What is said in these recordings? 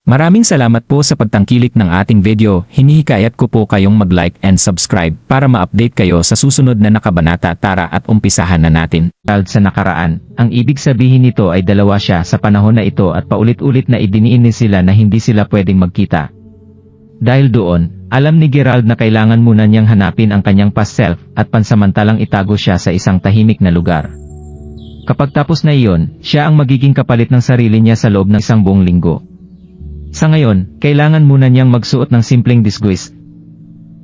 Maraming salamat po sa pagtangkilik ng ating video. Hinihikayat ko po kayong mag-like and subscribe para ma-update kayo sa susunod na nakabanata. Tara at umpisahan na natin. Sa nakaraan, ang ibig sabihin nito ay dalawa siya sa panahon na ito at paulit-ulit na idiniin sila na hindi sila pwedeng magkita. Dahil doon, alam ni Gerald na kailangan muna niyang hanapin ang kanyang past self at pansamantalang itago siya sa isang tahimik na lugar. Kapag tapos na iyon, siya ang magiging kapalit ng sarili niya sa loob ng isang buong linggo. Sa ngayon, kailangan muna niyang magsuot ng simpleng disguise.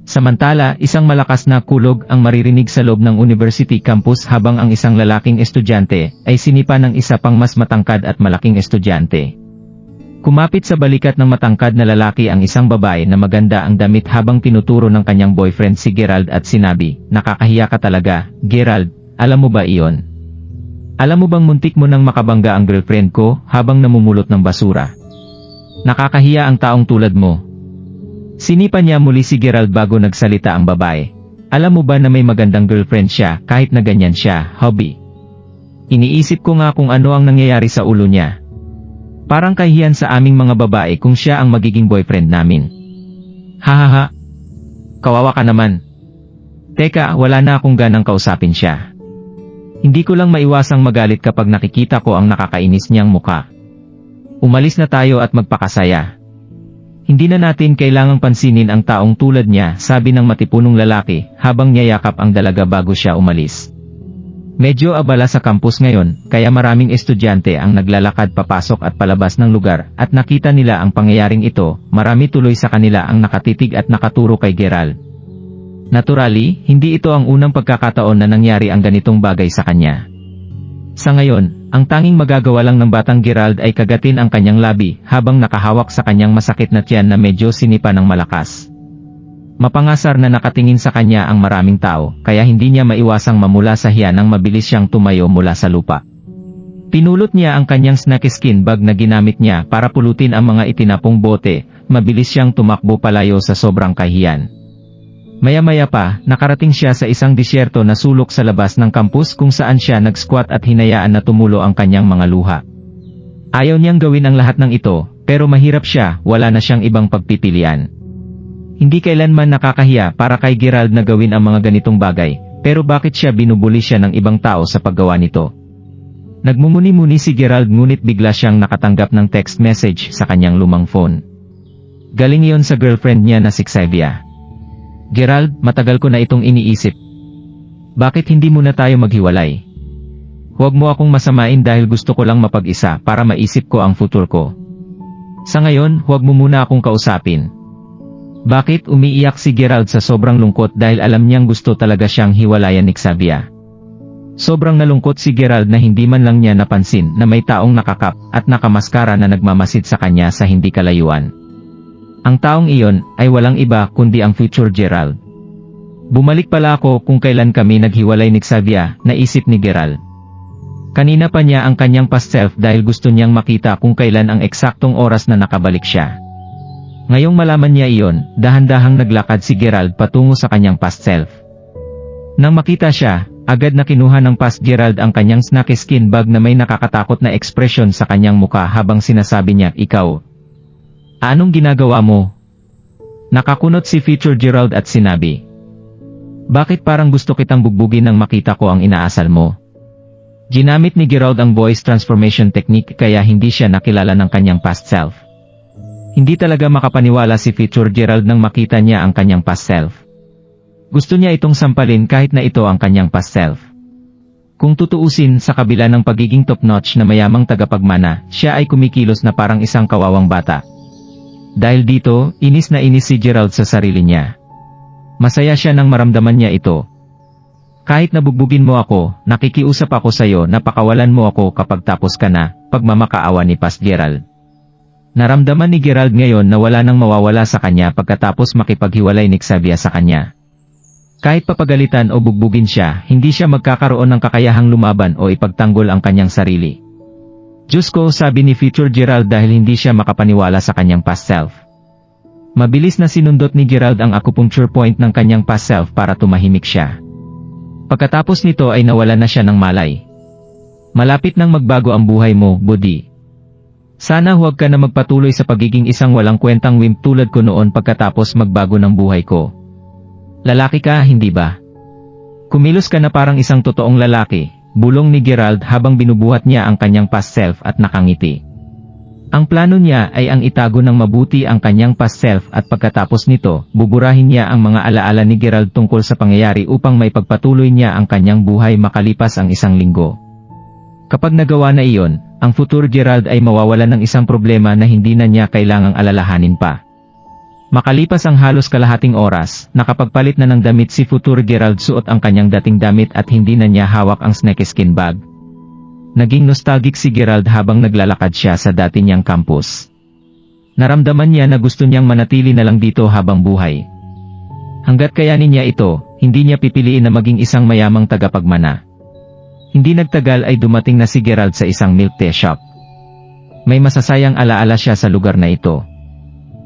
Samantala, isang malakas na kulog ang maririnig sa loob ng university campus habang ang isang lalaking estudyante ay sinipa ng isa pang mas matangkad at malaking estudyante. Kumapit sa balikat ng matangkad na lalaki ang isang babae na maganda ang damit habang tinuturo ng kanyang boyfriend si Gerald at sinabi, "Nakakahiya ka talaga, Gerald, alam mo ba iyon? Alam mo bang muntik mo nang makabangga ang girlfriend ko habang namumulot ng basura? Nakakahiya ang taong tulad mo." Sinipa niya muli si Gerald bago nagsalita ang babae. "Alam mo ba na may magandang girlfriend siya kahit na ganyan siya, hobby? Iniisip ko nga kung ano ang nangyayari sa ulo niya. Parang kahiyan sa aming mga babae kung siya ang magiging boyfriend namin. Hahaha. Kawawa ka naman. Teka, wala na akong ganang kausapin siya. Hindi ko lang maiwasang magalit kapag nakikita ko ang nakakainis niyang muka. Umalis na tayo at magpakasaya. Hindi na natin kailangang pansinin ang taong tulad niya," sabi ng matipunong lalaki habang niyayakap ang dalaga bago siya umalis. Medyo abala sa campus ngayon, kaya maraming estudyante ang naglalakad papasok at palabas ng lugar at nakita nila ang pangyayaring ito. Marami tuloy sa kanila ang nakatitig at nakaturo kay Gerald. Naturally, hindi ito ang unang pagkakataon na nangyari ang ganitong bagay sa kanya. Sa ngayon, ang tanging magagawa lang ng batang Gerald ay kagatin ang kanyang labi habang nakahawak sa kanyang masakit na tiyan na medyo sinipa ng malakas. Mapangasar na nakatingin sa kanya ang maraming tao, kaya hindi niya maiwasang mamula sa hiya nang mabilis siyang tumayo mula sa lupa. Pinulot niya ang kanyang snakeskin bag na ginamit niya para pulutin ang mga itinapong bote. Mabilis siyang tumakbo palayo sa sobrang kahiyan. Maya-maya pa, nakarating siya sa isang disyerto na sulok sa labas ng campus kung saan siya nag-squat at hinayaan na tumulo ang kanyang mga luha. Ayaw niyang gawin ang lahat ng ito, pero mahirap siya, wala na siyang ibang pagpipilian. Hindi kailanman nakakahiya para kay Gerald na gawin ang mga ganitong bagay, pero bakit siya binubuli siya ng ibang tao sa paggawa nito? Nagmumuni-muni si Gerald ngunit bigla siyang nakatanggap ng text message sa kanyang lumang phone. Galing iyon sa girlfriend niya na si Xavier. "Gerald, matagal ko na itong iniisip. Bakit hindi muna tayo maghiwalay? Huwag mo akong masamain dahil gusto ko lang mapag-isa para maisip ko ang future ko. Sa ngayon, huwag mo muna akong kausapin." Bakit umiiyak si Gerald sa sobrang lungkot dahil alam niyang gusto talaga siyang hiwalayan ni Xavier. Sobrang nalungkot si Gerald na hindi man lang niya napansin na may taong nakakap at nakamaskara na nagmamasid sa kanya sa hindi kalayuan. Ang taong iyon ay walang iba kundi ang future Gerald. "Bumalik pala ako kung kailan kami naghiwalay ni Xavier," naisip ni Gerald. Kanina pa niya ang kanyang past self dahil gusto niyang makita kung kailan ang eksaktong oras na nakabalik siya. Ngayong malaman niya iyon, dahan-dahang naglakad si Gerald patungo sa kanyang past self. Nang makita siya, agad na kinuha ng past Gerald ang kanyang snakeskin bag na may nakakatakot na ekspresyon sa kanyang muka habang sinasabi niya, "Ikaw, anong ginagawa mo?" Nakakunot si future Gerald at sinabi, "Bakit parang gusto kitang bugbugin nang makita ko ang inaasal mo?" Ginamit ni Gerald ang voice transformation technique kaya hindi siya nakilala ng kanyang past self. Hindi talaga makapaniwala si future Gerald nang makita niya ang kanyang past self. Gusto niya itong sampalin kahit na ito ang kanyang past self. Kung tutuusin, sa kabila ng pagiging top-notch na mayamang tagapagmana, siya ay kumikilos na parang isang kawawang bata. Dahil dito, inis na inis si Gerald sa sarili niya. Masaya siya nang maramdaman niya ito. "Kahit nabugbugin mo ako, nakikiusap ako sayo na pakawalan mo ako kapag tapos ka na," pagmamakaawa ni past Gerald. Naramdaman ni Gerald ngayon na wala nang mawawala sa kanya pagkatapos makipaghiwalay ni Xavier sa kanya. Kahit papagalitan o bugbugin siya, hindi siya magkakaroon ng kakayahang lumaban o ipagtanggol ang kanyang sarili. "Diyos ko," sabi ni future Gerald dahil hindi siya makapaniwala sa kanyang past self. Mabilis na sinundot ni Gerald ang acupuncture point ng kanyang past self para tumahimik siya. Pagkatapos nito ay nawala na siya ng malay. "Malapit nang magbago ang buhay mo, Buddy. Sana huwag ka na magpatuloy sa pagiging isang walang kwentang wimp tulad ko noon pagkatapos magbago ng buhay ko. Lalaki ka, hindi ba? Kumilos ka na parang isang totoong lalaki, bulong ni Gerald habang binubuhat niya ang kanyang past self at nakangiti. Ang plano niya ay ang itago ng mabuti ang kanyang past self at pagkatapos nito, buburahin niya ang mga alaala ni Gerald tungkol sa pangyayari upang may pagpatuloy niya ang kanyang buhay makalipas ang 1 linggo. Kapag nagawa na iyon, ang future Gerald ay mawawalan ng isang problema na hindi na niya kailangang alalahanin pa. Makalipas ang halos kalahating oras, nakapagpalit na ng damit si future Gerald, suot ang kanyang dating damit at hindi na niya hawak ang snakeskin bag. Naging nostalgic si Gerald habang naglalakad siya sa dati niyang campus. Naramdaman niya na gusto niyang manatili na lang dito habang buhay. Hanggat kayanin niya ito, hindi niya pipiliin na maging isang mayamang tagapagmana. Hindi nagtagal ay dumating na si Gerald sa isang milk tea shop. May masasayang alaala siya sa lugar na ito.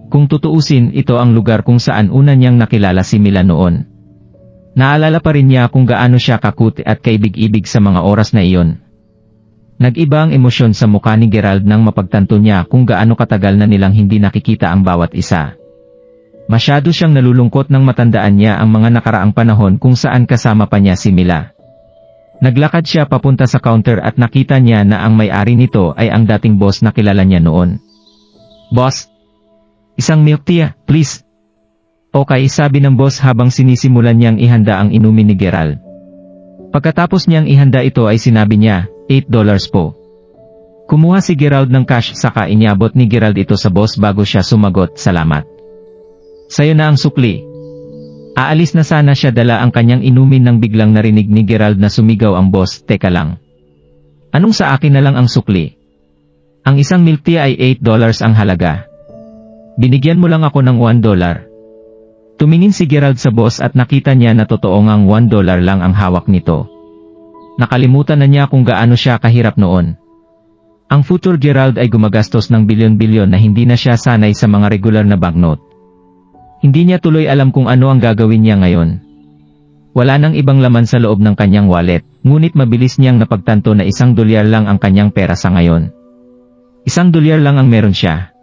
Kung tutuusin, ito ang lugar kung saan una niyang nakilala si Mila noon. Naalala pa rin niya kung gaano siya kakuti at kaibig-ibig sa mga oras na iyon. Nag-iba ang emosyon sa mukha ni Gerald nang mapagtanto niya kung gaano katagal na nilang hindi nakikita ang bawat isa. Masyado siyang nalulungkot nang matandaan niya ang mga nakaraang panahon kung saan kasama pa niya si Mila. Naglakad siya papunta sa counter at nakita niya na ang may-ari nito ay ang dating boss na kilala niya noon. "Boss, isang milk tea, please." "Okay," sabi ng boss habang sinisimulan niyang ihanda ang inumin ni Gerald. Pagkatapos niyang ihanda ito ay sinabi niya, $8 po. Kumuha si Gerald ng cash saka iniabot ni Gerald ito sa boss bago siya sumagot, "Salamat. Sayo na ang sukli." Aalis na sana siya dala ang kanyang inumin nang biglang narinig ni Gerald na sumigaw ang boss, "Teka lang. Anong sa akin na lang ang sukli? Ang isang milk tea ay $8 ang halaga. Binigyan mo lang ako ng $1. Tumingin si Gerald sa boss at nakita niya na totoo ngang $1 lang ang hawak nito. Nakalimutan na niya kung gaano siya kahirap noon. Ang future Gerald ay gumagastos ng bilyon-bilyon na hindi na siya sanay sa mga regular na banknote. Hindi niya tuloy alam kung ano ang gagawin niya ngayon. Wala nang ibang laman sa loob ng kanyang wallet, ngunit mabilis niyang napagtanto na $1 lang ang kanyang pera sa ngayon. $1 lang ang meron siya.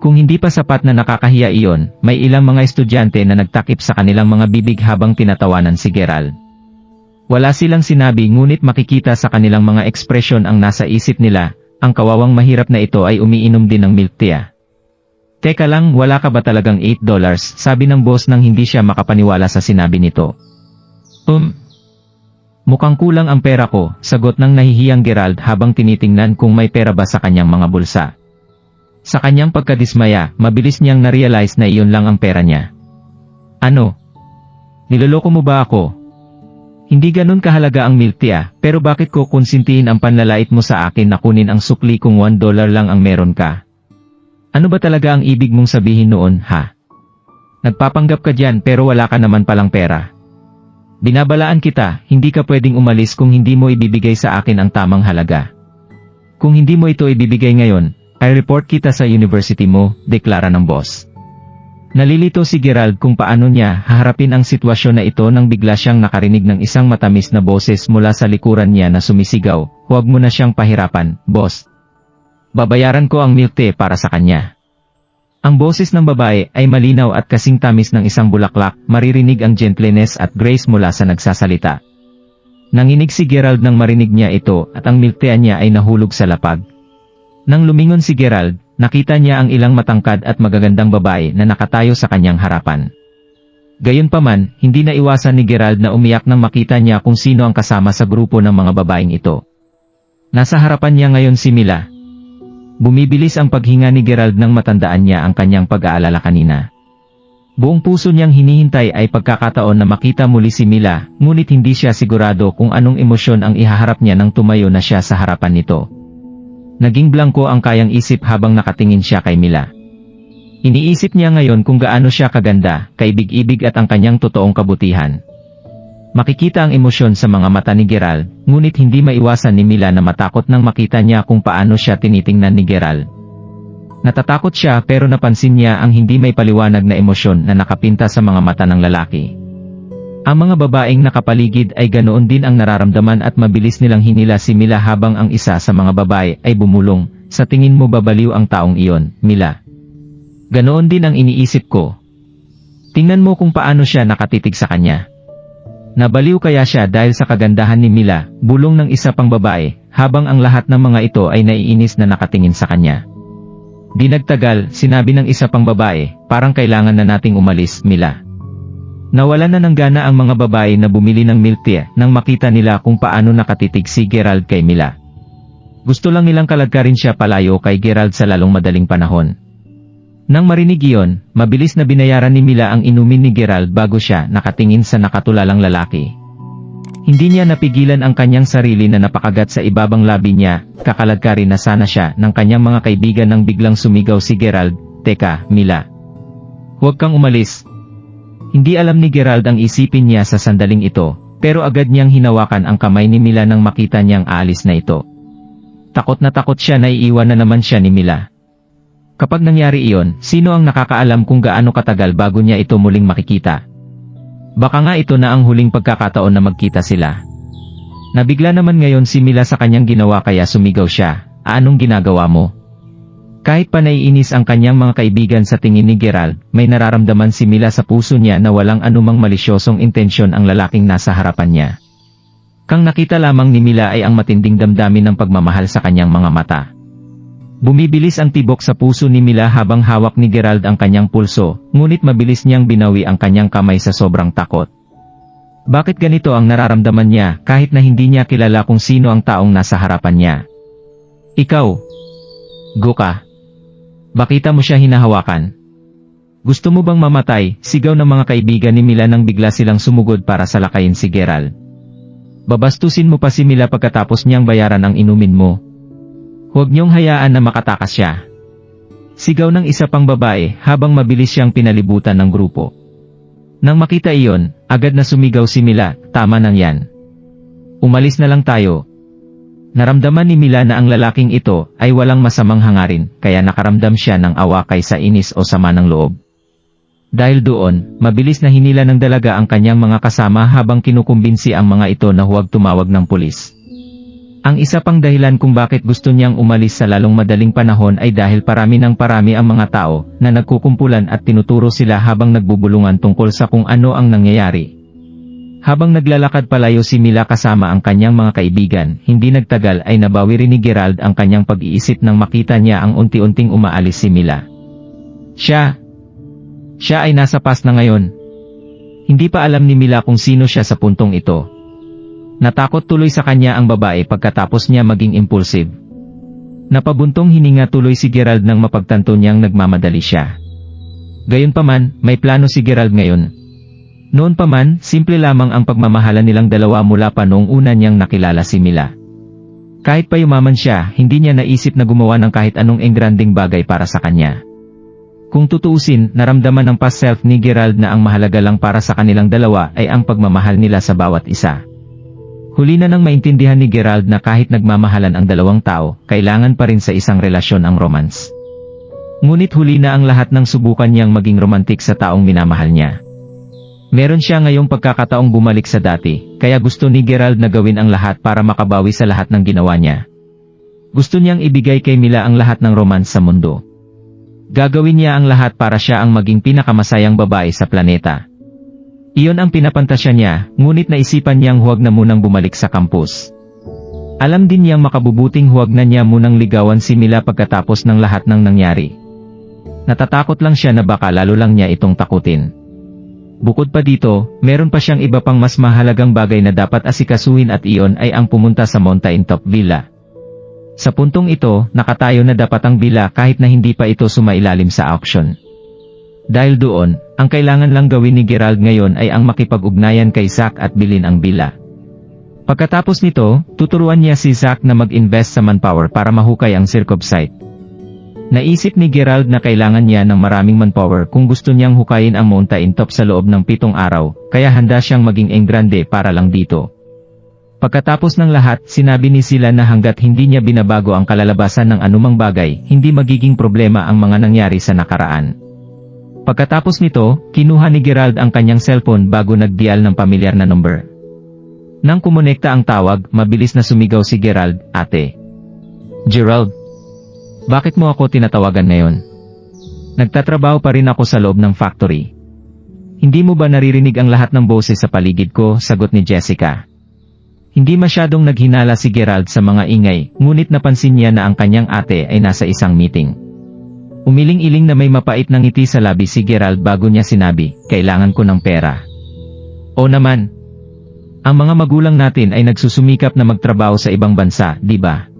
Kung hindi pa sapat na nakakahiya iyon, may ilang mga estudyante na nagtakip sa kanilang mga bibig habang tinatawanan si Gerald. Wala silang sinabi ngunit makikita sa kanilang mga ekspresyon ang nasa isip nila, ang kawawang mahirap na ito ay umiinom din ng milk tea. "Teka lang, wala ka ba talagang $8? Sabi ng boss nang hindi siya makapaniwala sa sinabi nito. Mukhang kulang ang pera ko," sagot ng nahihiyang Gerald habang tinitingnan kung may pera ba sa kanyang mga bulsa. Sa kanyang pagkadismaya, mabilis niyang na-realize na iyon lang ang pera niya. "Ano? Niloloko mo ba ako? Hindi ganun kahalaga ang milk tea, pero bakit ko konsintihin ang panlalait mo sa akin na kunin ang sukli kung $1 lang ang meron ka? Ano ba talaga ang ibig mong sabihin noon, ha? Nagpapanggap ka diyan pero wala ka naman palang pera. Binabalaan kita, hindi ka pwedeng umalis kung hindi mo ibibigay sa akin ang tamang halaga. Kung hindi mo ito ibibigay ngayon, ay report kita sa university mo," deklara ng boss. Nalilito si Gerald kung paano niya haharapin ang sitwasyon na ito nang bigla siyang nakarinig ng isang matamis na boses mula sa likuran niya na sumisigaw, "Huwag mo na siyang pahirapan, boss. Babayaran ko ang milk tea para sa kanya." Ang boses ng babae ay malinaw at kasing tamis ng isang bulaklak, maririnig ang gentleness at grace mula sa nagsasalita. Nanginig si Gerald nang marinig niya ito at ang milk tea niya ay nahulog sa lapag. Nang lumingon si Gerald, nakita niya ang ilang matangkad at magagandang babae na nakatayo sa kanyang harapan. Gayunpaman, hindi na iwasan ni Gerald na umiyak nang makita niya kung sino ang kasama sa grupo ng mga babaeng ito. Nasa harapan niya ngayon si Mila. Bumibilis ang paghinga ni Gerald nang matandaan niya ang kanyang pag-aalala kanina. Buong puso niyang hinihintay ay pagkakataon na makita muli si Mila, ngunit hindi siya sigurado kung anong emosyon ang ihaharap niya nang tumayo na siya sa harapan nito. Naging blanko ang kayang isip habang nakatingin siya kay Mila. Iniisip niya ngayon kung gaano siya kaganda, kaibig-ibig at ang kanyang totoong kabutihan. Makikita ang emosyon sa mga mata ni Gerald, ngunit hindi maiwasan ni Mila na matakot nang makita niya kung paano siya tinitingnan ni Gerald. Natatakot siya pero napansin niya ang hindi may paliwanag na emosyon na nakapinta sa mga mata ng lalaki. Ang mga babaeng nakapaligid ay ganoon din ang nararamdaman at mabilis nilang hinila si Mila habang ang isa sa mga babae ay bumulong, sa tingin mo babaliw ang taong iyon, Mila? Ganoon din ang iniisip ko. Tingnan mo kung paano siya nakatitig sa kanya. Nabaliw kaya siya dahil sa kagandahan ni Mila, bulong ng isa pang babae, habang ang lahat ng mga ito ay naiinis na nakatingin sa kanya. Di nagtagal, sinabi ng isa pang babae, parang kailangan na nating umalis, Mila. Nawalan na ng gana ang mga babae na bumili ng milk tea nang makita nila kung paano nakatitig si Gerald kay Mila. Gusto lang nilang kalagkarin siya palayo kay Gerald sa lalong madaling panahon. Nang marinig iyon, mabilis na binayaran ni Mila ang inumin ni Gerald bago siya nakatingin sa nakatulalang lalaki. Hindi niya napigilan ang kanyang sarili na napakagat sa ibabang labi niya, kakalagkarin na sana siya ng kanyang mga kaibigan nang biglang sumigaw si Gerald, "Teka, Mila. Huwag kang umalis." Hindi alam ni Gerald ang isipin niya sa sandaling ito, pero agad niyang hinawakan ang kamay ni Mila nang makita niyang aalis na ito. Takot siya na iiwan na naman siya ni Mila. Kapag nangyari iyon, sino ang nakakaalam kung gaano katagal bago niya ito muling makikita? Baka nga ito na ang huling pagkakataon na magkita sila. Nabigla naman ngayon si Mila sa kanyang ginawa kaya sumigaw siya, "Anong ginagawa mo?" Kahit pa naiinis ang kanyang mga kaibigan sa tingin ni Gerald, may nararamdaman si Mila sa puso niya na walang anumang malisyosong intensyon ang lalaking nasa harapan niya. Kang nakita lamang ni Mila ay ang matinding damdamin ng pagmamahal sa kanyang mga mata. Bumibilis ang tibok sa puso ni Mila habang hawak ni Gerald ang kanyang pulso, ngunit mabilis niyang binawi ang kanyang kamay sa sobrang takot. Bakit ganito ang nararamdaman niya kahit na hindi niya kilala kung sino ang taong nasa harapan niya? "Ikaw, Guka. Bakita mo siya hinahawakan? Gusto mo bang mamatay?" Sigaw ng mga kaibigan ni Mila nang bigla silang sumugod para salakayin si Gerald. "Babastusin mo pa si Mila pagkatapos niyang bayaran ang inumin mo. Huwag niyong hayaan na makatakas siya." Sigaw ng isa pang babae habang mabilis siyang pinalibutan ng grupo. Nang makita iyon, agad na sumigaw si Mila, "Tama nang yan. Umalis na lang tayo." Naramdaman ni Mila na ang lalaking ito ay walang masamang hangarin, kaya nakaramdam siya ng awa kaysa inis o sama ng loob. Dahil doon, mabilis na hinila ng dalaga ang kanyang mga kasama habang kinukumbinsi ang mga ito na huwag tumawag ng pulis. Ang isa pang dahilan kung bakit gusto niyang umalis sa lalong madaling panahon ay dahil parami ang mga tao na nagkukumpulan at tinuturo sila habang nagbubulungan tungkol sa kung ano ang nangyayari. Habang naglalakad palayo si Mila kasama ang kanyang mga kaibigan, hindi nagtagal ay nabawi rin ni Gerald ang kanyang pag-iisip nang makita niya ang unti-unting umaalis si Mila. Siya ay nasa past na ngayon. Hindi pa alam ni Mila kung sino siya sa puntong ito. Natakot tuloy sa kanya ang babae pagkatapos niya maging impulsive. Napabuntong hininga tuloy si Gerald nang mapagtanto niyang nagmamadali siya. Gayunpaman, may plano si Gerald ngayon. Noon pa man, simple lamang ang pagmamahalan nilang dalawa mula pa noong una niyang nakilala si Mila. Kahit pa yumaman siya, hindi niya naisip na gumawa ng kahit anong engranding bagay para sa kanya. Kung tutuusin, naramdaman ng past self ni Gerald na ang mahalaga lang para sa kanilang dalawa ay ang pagmamahal nila sa bawat isa. Huli na nang maintindihan ni Gerald na kahit nagmamahalan ang dalawang tao, kailangan pa rin sa isang relasyon ang romance. Ngunit huli na ang lahat ng subukan niyang maging romantik sa taong minamahal niya. Meron siya ngayong pagkakataong bumalik sa dati, kaya gusto ni Gerald na gawin ang lahat para makabawi sa lahat ng ginawa niya. Gusto niyang ibigay kay Mila ang lahat ng romance sa mundo. Gagawin niya ang lahat para siya ang maging pinakamasayang babae sa planeta. Iyon ang pinapantasya niya, ngunit naisipan niyang huwag na munang bumalik sa campus. Alam din niyang makabubuting huwag na niya munang ligawan si Mila pagkatapos ng lahat ng nangyari. Natatakot lang siya na baka lalo lang niya itong takutin. Bukod pa dito, meron pa siyang iba pang mas mahalagang bagay na dapat asikasuhin at iyon ay ang pumunta sa Mountain Top Villa. Sa puntong ito, nakatayo na dapat ang villa kahit na hindi pa ito sumailalim sa auction. Dahil doon, ang kailangan lang gawin ni Gerald ngayon ay ang makipag-ugnayan kay Zack at bilhin ang villa. Pagkatapos nito, tuturuan niya si Zack na mag-invest sa manpower para mahukay ang circov site. Naisip ni Gerald na kailangan niya ng maraming manpower kung gusto niyang hukayin ang Mountain Top sa loob ng 7 araw, kaya handa siyang maging engrande para lang dito. Pagkatapos ng lahat, sinabi ni sila na hanggat hindi niya binabago ang kalalabasan ng anumang bagay, hindi magiging problema ang mga nangyari sa nakaraan. Pagkatapos nito, kinuha ni Gerald ang kanyang cellphone bago nag-dial ng pamilyar na number. Nang kumonekta ang tawag, mabilis na sumigaw si Gerald, "Ate Gerald, Bakit mo ako tinatawagan ngayon? Nagtatrabaho pa rin ako sa loob ng factory. Hindi mo ba naririnig ang lahat ng boses sa paligid ko? Sagot ni Jessica. Hindi masyadong naghinala si Gerald sa mga ingay, ngunit napansin niya na ang kanyang ate ay nasa isang meeting. Umiling-iling na may mapait na ngiti sa labi si Gerald bago niya sinabi, kailangan ko ng pera. O naman. Ang mga magulang natin ay nagsusumikap na magtrabaho sa ibang bansa, di ba?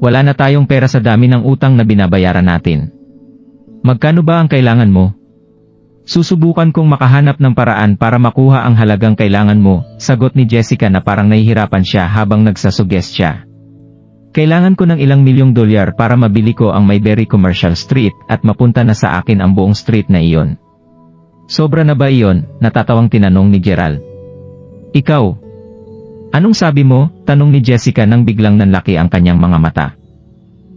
Wala na tayong pera sa dami ng utang na binabayaran natin. Magkano ba ang kailangan mo? Susubukan kong makahanap ng paraan para makuha ang halagang kailangan mo, sagot ni Jessica na parang nahihirapan siya habang nagsasuggest siya. Kailangan ko ng ilang milyong dolyar para mabili ko ang Mayberry Commercial Street at mapunta na sa akin ang buong street na iyon. Sobra na ba iyon? Natatawang tinanong ni Gerald. Ikaw? Anong sabi mo? Tanong ni Jessica nang biglang nanlaki ang kanyang mga mata.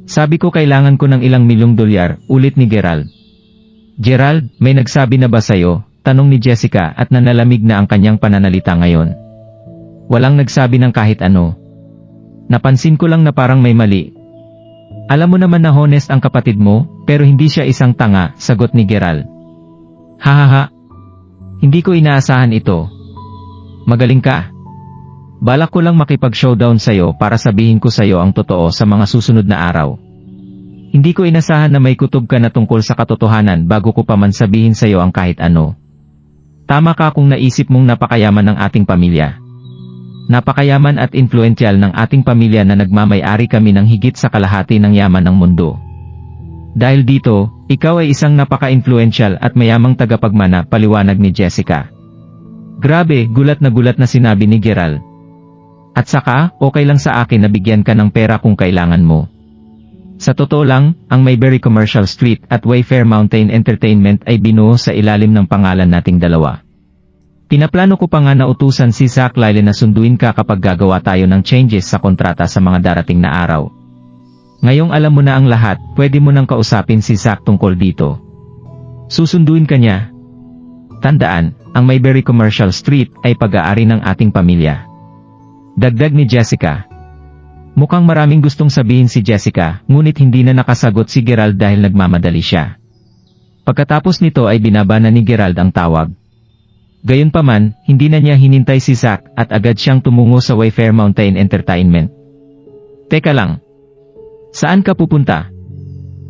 Sabi ko kailangan ko ng ilang milyong dolyar, ulit ni Gerald. Gerald, may nagsabi na ba sa'yo? Tanong ni Jessica at nanalamig na ang kanyang pananalita ngayon. Walang nagsabi ng kahit ano. Napansin ko lang na parang may mali. Alam mo naman na honest ang kapatid mo, pero hindi siya isang tanga, sagot ni Gerald. Hahaha. Hindi ko inaasahan ito. Magaling ka. Balak ko lang makipag-showdown sa'yo para sabihin ko sa'yo ang totoo sa mga susunod na araw. Hindi ko inasahan na may kutob ka na tungkol sa katotohanan bago ko pa man sabihin sa'yo ang kahit ano. Tama ka kung naisip mong napakayaman ng ating pamilya. Napakayaman at influential ng ating pamilya na nagmamay-ari kami ng higit sa kalahati ng yaman ng mundo. Dahil dito, ikaw ay isang napaka-influential at mayamang tagapagmana, paliwanag ni Jessica. Grabe, gulat na sinabi ni Gerald. At saka, okay lang sa akin na bigyan ka ng pera kung kailangan mo. Sa totoo lang, ang Mayberry Commercial Street at Wayfair Mountain Entertainment ay binuo sa ilalim ng pangalan nating dalawa. Pinaplano ko pa nga na utusan si Zach Lyle na sunduin ka kapag gagawa tayo ng changes sa kontrata sa mga darating na araw. Ngayong alam mo na ang lahat, pwede mo nang kausapin si Zach tungkol dito. Susunduin ka niya. Tandaan, ang Mayberry Commercial Street ay pag-aari ng ating pamilya. Dagdag ni Jessica. Mukhang maraming gustong sabihin si Jessica, ngunit hindi na nakasagot si Gerald dahil nagmamadali siya. Pagkatapos nito ay binaba na ni Gerald ang tawag. Gayunpaman, hindi na niya hinintay si Zach at agad siyang tumungo sa Wayfair Mountain Entertainment. Teka lang. Saan ka pupunta?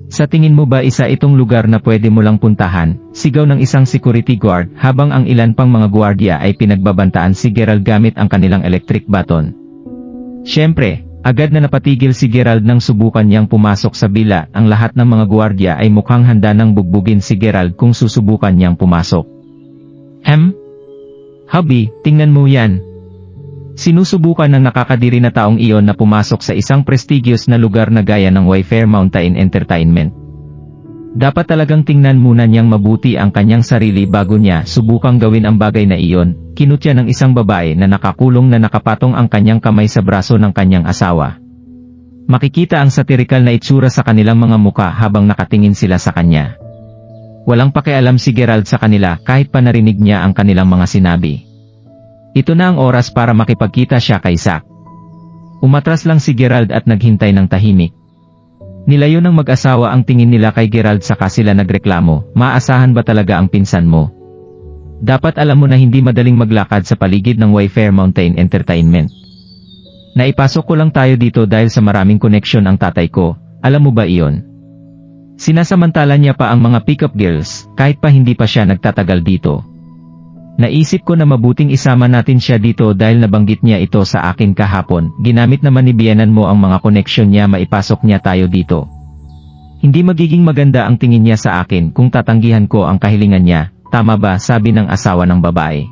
Sa tingin mo ba isa itong lugar na pwede mo lang puntahan? Sigaw ng isang security guard habang ang ilan pang mga gwardiya ay pinagbabantaan si Gerald gamit ang kanilang electric baton. Siyempre, agad na napatigil si Gerald nang subukan niyang pumasok sa bila. Ang lahat ng mga gwardiya ay mukhang handa nang bugbugin si Gerald kung susubukan niyang pumasok. Hubby, tingnan mo yan. Sinusubukan ng nakakadiri na taong iyon na pumasok sa isang prestigious na lugar na gaya ng Wayfair Mountain Entertainment. Dapat talagang tingnan muna niyang mabuti ang kanyang sarili bago niya subukang gawin ang bagay na iyon. Kinutya ng isang babae na nakakulong na nakapatong ang kanyang kamay sa braso ng kanyang asawa. Makikita ang satirikal na itsura sa kanilang mga muka habang nakatingin sila sa kanya. Walang pakialam si Gerald sa kanila kahit pa narinig niya ang kanilang mga sinabi. Ito na ang oras para makipagkita siya kay Zach. Umatras lang si Gerald at naghintay ng tahimik. Nilayo ng mag-asawa ang tingin nila kay Gerald saka sila nagreklamo, maasahan ba talaga ang pinsan mo? Dapat alam mo na hindi madaling maglakad sa paligid ng Wayfair Mountain Entertainment. Naipasok ko lang tayo dito dahil sa maraming koneksyon ang tatay ko, alam mo ba iyon? Sinasamantala niya pa ang mga pick-up girls, kahit pa hindi pa siya nagtatagal dito. Naisip ko na mabuting isama natin siya dito dahil nabanggit niya ito sa akin kahapon, ginamit naman ni biyenan mo ang mga koneksyon niya maipasok niya tayo dito. Hindi magiging maganda ang tingin niya sa akin kung tatanggihan ko ang kahilingan niya, tama ba? Sabi ng asawa ng babae.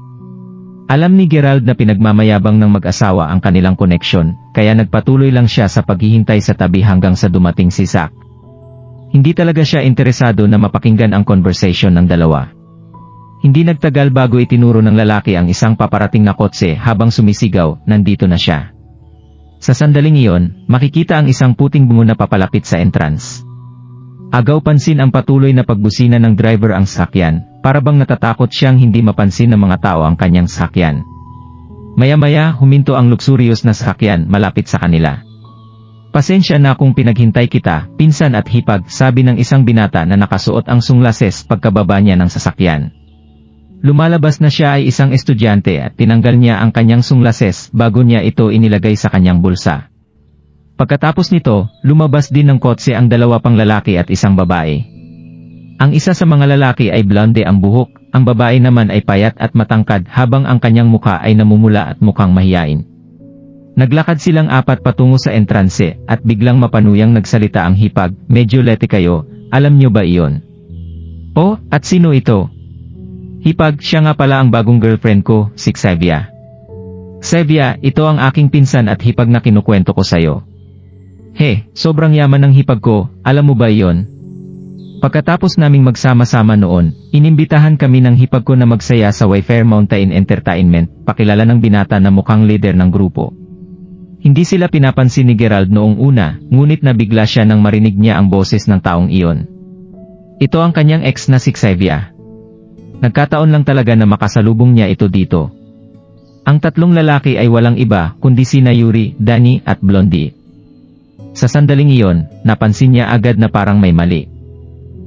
Alam ni Gerald na pinagmamayabang ng mag-asawa ang kanilang koneksyon, kaya nagpatuloy lang siya sa paghihintay sa tabi hanggang sa dumating si Zach. Hindi talaga siya interesado na mapakinggan ang conversation ng dalawa. Hindi nagtagal bago itinuro ng lalaki ang isang paparating na kotse habang sumisigaw, nandito na siya. Sa sandaling iyon, makikita ang isang puting bungo na papalapit sa entrance. Agaw pansin ang patuloy na pagbusina ng driver ang sasakyan, para bang natatakot siyang hindi mapansin ng mga tao ang kanyang sasakyan. Maya-maya, huminto ang luxurious na sasakyan malapit sa kanila. Pasensya na kung pinaghintay kita, pinsan at hipag, sabi ng isang binata na nakasuot ang sunglases pagkababa niya ng sasakyan. Lumalabas na siya ay isang estudyante at tinanggal niya ang kanyang sunglases bago niya ito inilagay sa kanyang bulsa. Pagkatapos nito, lumabas din ng kotse ang dalawa pang lalaki at isang babae. Ang isa sa mga lalaki ay blonde ang buhok, ang babae naman ay payat at matangkad habang ang kanyang mukha ay namumula at mukhang mahiyain. Naglakad silang apat patungo sa entranse at biglang mapanuyang nagsalita ang hipag, "Medyo late kayo, alam niyo ba iyon?" "Oh, at sino ito?" "Hipag, siya nga pala ang bagong girlfriend ko, si Xavier." "Xavier, ito ang aking pinsan at hipag na kinukwento ko sayo." "He, sobrang yaman ng hipag ko, alam mo ba iyon?" Pagkatapos naming magsama-sama noon, inimbitahan kami ng hipag ko na magsaya sa Wayfair Mountain Entertainment, pakilala ng binata na mukhang leader ng grupo. Hindi sila pinapansin ni Gerald noong una, ngunit nabigla siya nang marinig niya ang boses ng taong iyon. Ito ang kanyang ex na si Xavier. Nagkataon lang talaga na makasalubong niya ito dito. Ang tatlong lalaki ay walang iba kundi sina Yuri, Danny at Blondie. Sa sandaling iyon, napansin niya agad na parang may mali.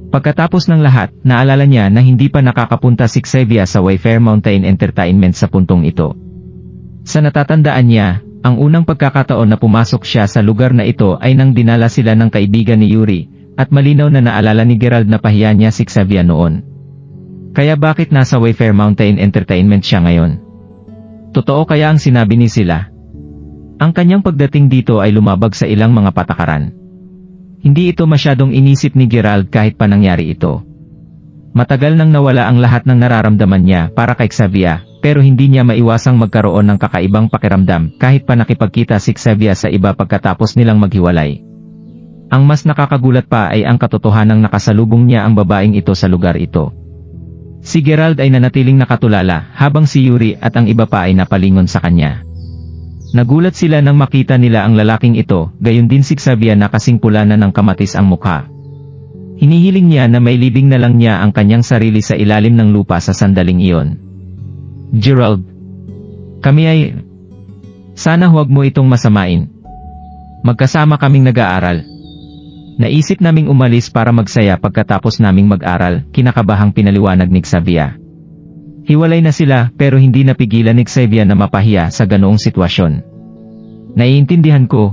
Pagkatapos ng lahat, naalala niya na hindi pa nakakapunta si Xavier sa Wayfair Mountain Entertainment sa puntong ito. Sa natatandaan niya, ang unang pagkakataon na pumasok siya sa lugar na ito ay nang dinala sila ng kaibigan ni Yuri, at malinaw na naalala ni Gerald na pahiya niya si Xavier noon. Kaya bakit nasa Wayfair Mountain Entertainment siya ngayon? Totoo kaya ang sinabi ni sila? Ang kanyang pagdating dito ay lumabag sa ilang mga patakaran. Hindi ito masyadong inisip ni Gerald kahit pa nangyari ito. Matagal nang nawala ang lahat ng nararamdaman niya para kay Xavier, pero hindi niya maiwasang magkaroon ng kakaibang pakiramdam kahit pa nakipagkita si Xavier sa iba pagkatapos nilang maghiwalay. Ang mas nakakagulat pa ay ang katotohanang nakasalubong niya ang babaeng ito sa lugar ito. Si Gerald ay nanatiling nakatulala habang si Yuri at ang iba pa ay napalingon sa kanya. Nagulat sila nang makita nila ang lalaking ito, gayon din si Xavier na kasing pula na ng kamatis ang mukha. Hinihiling niya na mailibing na lang niya ang kanyang sarili sa ilalim ng lupa sa sandaling iyon. Gerald, kami ay... Sana huwag mo itong masamain. Magkasama kaming nag-aaral. Naisip naming umalis para magsaya pagkatapos naming mag-aral, kinakabahang pinaliwanag ni Xavier. Hiwalay na sila pero hindi napigilan ni Xavier na mapahiya sa ganoong sitwasyon. Naiintindihan ko.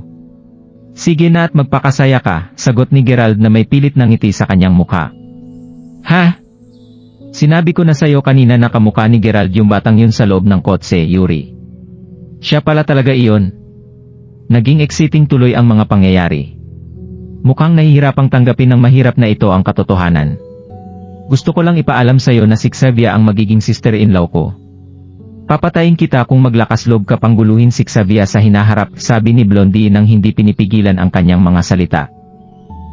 Sige na at magpakasaya ka, sagot ni Gerald na may pilit na ngiti sa kanyang mukha. Ha? Sinabi ko na sayo kanina na kamukha ni Gerald yung batang yun sa loob ng kotse, Yuri. Siya pala talaga iyon. Naging exciting tuloy ang mga pangyayari. Mukhang nahihirapang tanggapin ng mahirap na ito ang katotohanan. Gusto ko lang ipaalam sayo na si Xavier ang magiging sister-in-law ko. Papatayin kita kung maglakas loob ka pang guluhin si Xavier sa hinaharap, sabi ni Blondie nang hindi pinipigilan ang kanyang mga salita.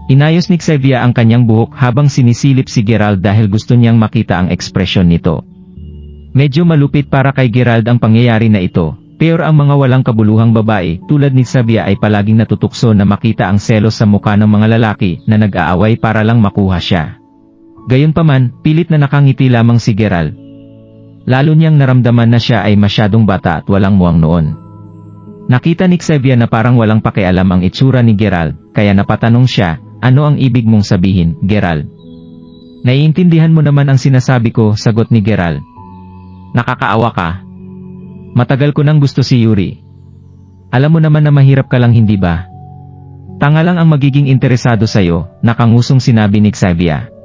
Inayos ni Xavier ang kanyang buhok habang sinisilip si Gerald dahil gusto niyang makita ang ekspresyon nito. Medyo malupit para kay Gerald ang pangyayari na ito, pero ang mga walang kabuluhang babae tulad ni Xavier ay palaging natutukso na makita ang selos sa mukha ng mga lalaki na nag-aaway para lang makuha siya. Gayunpaman, pilit na nakangiti lamang si Gerald. Lalo niyang naramdaman na siya ay masyadong bata at walang muwang noon. Nakita ni Xavier na parang walang pakialam ang itsura ni Gerald, kaya napatanong siya, ano ang ibig mong sabihin, Gerald? Naiintindihan mo naman ang sinasabi ko, sagot ni Gerald. Nakakaawa ka. Matagal ko nang gusto si Yuri. Alam mo naman na mahirap ka lang, hindi ba? Tanga lang ang magiging interesado sa'yo, nakangusong sinabi ni Xavier.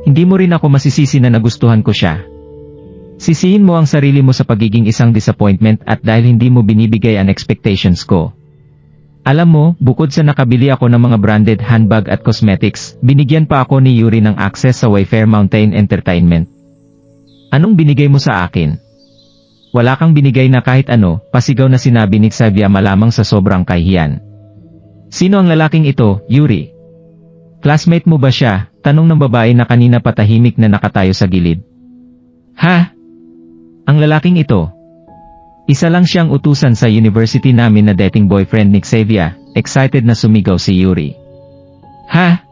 Hindi mo rin ako masisisi na nagustuhan ko siya. Sisihin mo ang sarili mo sa pagiging isang disappointment at dahil hindi mo binibigay ang expectations ko. Alam mo, bukod sa nakabili ako ng mga branded handbag at cosmetics, binigyan pa ako ni Yuri ng access sa Wayfair Mountain Entertainment. Anong binigay mo sa akin? Wala kang binigay na kahit ano, pasigaw na sinabi ni Xavier malamang sa sobrang kahihiyan. Sino ang lalaking ito, Yuri? Classmate mo ba siya? Tanong ng babae na kanina patahimik na nakatayo sa gilid. Ha? Ang lalaking ito? Isa lang siyang utusan sa university namin na dating boyfriend ni Xavier, excited na sumigaw si Yuri. Ha?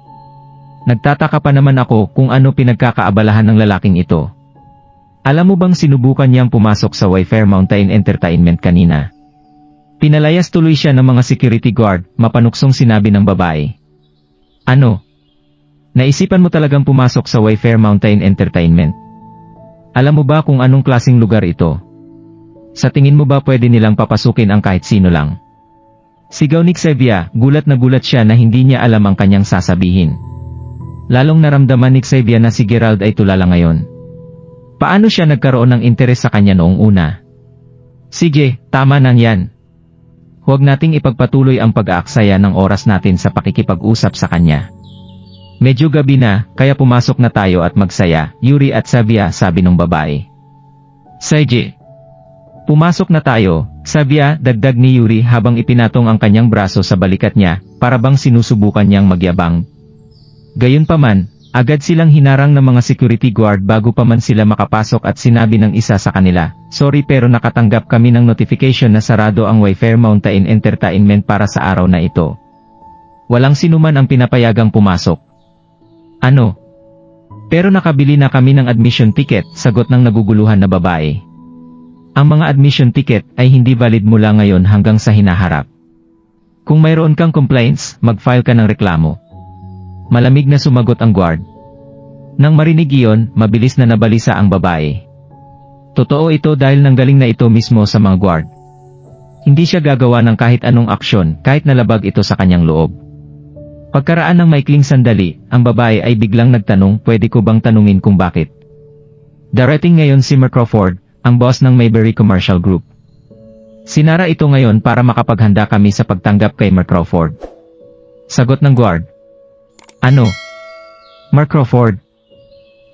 Nagtataka pa naman ako kung ano pinagkakaabalahan ng lalaking ito. Alam mo bang sinubukan niyang pumasok sa Wayfair Mountain Entertainment kanina? Pinalayas tuloy siya ng mga security guard, mapanuksong sinabi ng babae. Ano? Naisipan mo talagang pumasok sa Wayfair Mountain Entertainment? Alam mo ba kung anong klaseng lugar ito? Sa tingin mo ba pwede nilang papasukin ang kahit sino lang? Sigaw ni Xavier, gulat na gulat siya na hindi niya alam ang kanyang sasabihin. Lalong naramdaman ni Xavier na si Gerald ay tulala ngayon. Paano siya nagkaroon ng interes sa kanya noong una? Sige, tama nang yan. Huwag nating ipagpatuloy ang pag-aaksaya ng oras natin sa pakikipag-usap sa kanya. Medyo gabi na, kaya pumasok na tayo at magsaya, Yuri at Xavier, sabi ng babae. Sige. Pumasok na tayo, Xavier, dagdag ni Yuri habang ipinatong ang kanyang braso sa balikat niya, para bang sinusubukan niyang magyabang. Gayunpaman, agad silang hinarang ng mga security guard bago pa man sila makapasok at sinabi ng isa sa kanila, sorry pero nakatanggap kami ng notification na sarado ang Wayfair Mountain Entertainment para sa araw na ito. Walang sinuman ang pinapayagang pumasok. Ano? Pero nakabili na kami ng admission ticket, sagot ng naguguluhan na babae. Ang mga admission ticket ay hindi valid mula ngayon hanggang sa hinaharap. Kung mayroon kang complaints, mag-file ka ng reklamo. Malamig na sumagot ang guard. Nang marinig iyon, mabilis na nabalisa ang babae. Totoo ito dahil nanggaling na ito mismo sa mga guard. Hindi siya gagawa ng kahit anong aksyon kahit nalabag ito sa kanyang loob. Pagkaraan ng maikling sandali, ang babae ay biglang nagtanong, pwede ko bang tanungin kung bakit? Darating ngayon si Mark Crawford, ang boss ng Mayberry Commercial Group. Sinara ito ngayon para makapaghanda kami sa pagtanggap kay Mark Crawford. Sagot ng guard. Ano? Mark Crawford?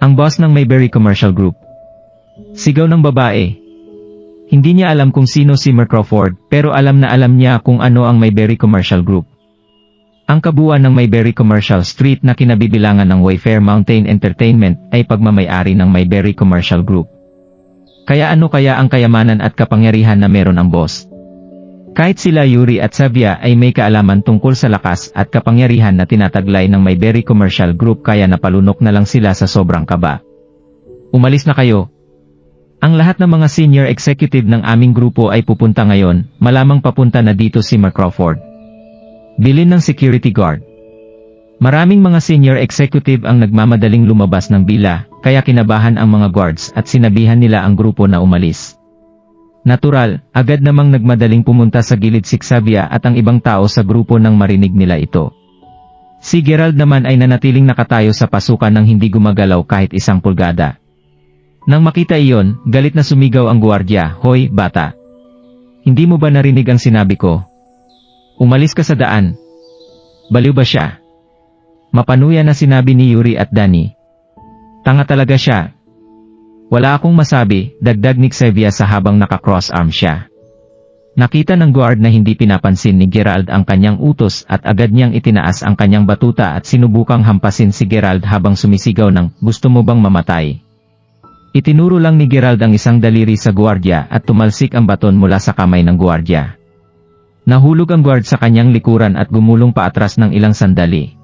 Ang boss ng Mayberry Commercial Group. Sigaw ng babae. Hindi niya alam kung sino si Mark Crawford, pero alam na alam niya kung ano ang Mayberry Commercial Group. Ang kabuuan ng Mayberry Commercial Street na kinabibilangan ng Wayfair Mountain Entertainment ay pagmamay-ari ng Mayberry Commercial Group. Kaya ano kaya ang kayamanan at kapangyarihan na meron ang boss? Kahit sila Yuri at Xavier ay may kaalaman tungkol sa lakas at kapangyarihan na tinataglay ng Mayberry Commercial Group kaya napalunok na lang sila sa sobrang kaba. Umalis na kayo. Ang lahat ng mga senior executive ng aming grupo ay pupunta ngayon, malamang papunta na dito si Mark Crawford. Bilin ng security guard. Maraming mga senior executive ang nagmamadaling lumabas ng bila, kaya kinabahan ang mga guards at sinabihan nila ang grupo na umalis. Natural, agad namang nagmadaling pumunta sa gilid si Xavier at ang ibang tao sa grupo nang marinig nila ito. Si Gerald naman ay nanatiling nakatayo sa pasukan nang hindi gumagalaw kahit isang pulgada. Nang makita iyon, galit na sumigaw ang gwardiya, "Hoy, bata! Hindi mo ba narinig ang sinabi ko? Umalis ka sa daan." Baliw ba siya? Mapanuya na sinabi ni Yuri at Danny. Tanga talaga siya. Wala akong masabi, dagdag ni Xavier sa habang naka-cross arm siya. Nakita ng guard na hindi pinapansin ni Gerald ang kanyang utos at agad niyang itinaas ang kanyang batuta at sinubukang hampasin si Gerald habang sumisigaw ng, "Gusto mo bang mamatay?" Itinuro lang ni Gerald ang isang daliri sa guwardiya at tumalsik ang baton mula sa kamay ng guwardiya. Nahulog ang guard sa kanyang likuran at gumulong paatras ng ilang sandali.